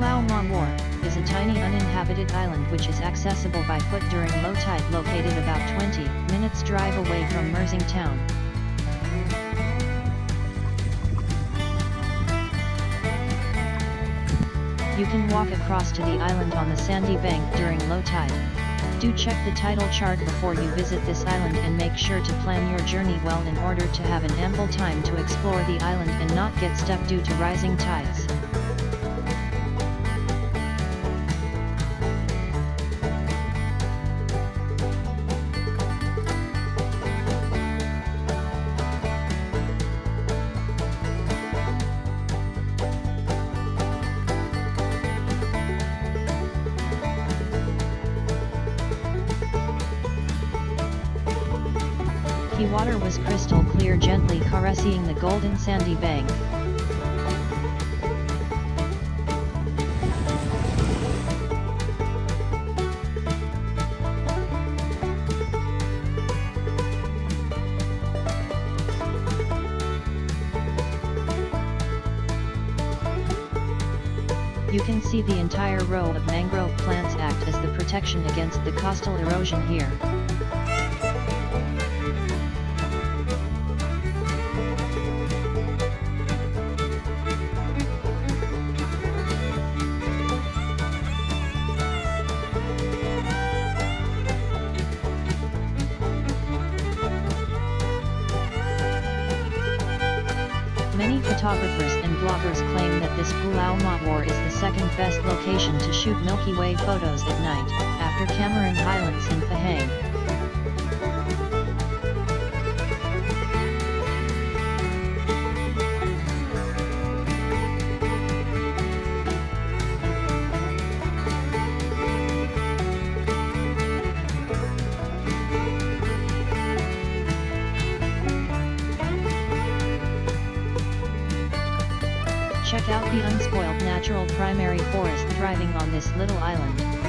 Pulau Mawar is a tiny uninhabited island which is accessible by foot during low tide, located about 20 minutes drive away from Mersing town. You can walk across to the island on the sandy bank during low tide. Do check the tidal chart before you visit this island and make sure to plan your journey well in order to have an ample time to explore the island and not get stuck due to rising tides. The water was crystal clear, gently caressing the golden sandy bank. You can see the entire row of mangrove plants act as the protection against the coastal erosion here. Many photographers and bloggers claim that this Pulau Mawar is the second best location to shoot Milky Way photos at night, after Cameron Highlands in Pahang. Check out the unspoilt natural primary forest thriving on this little island.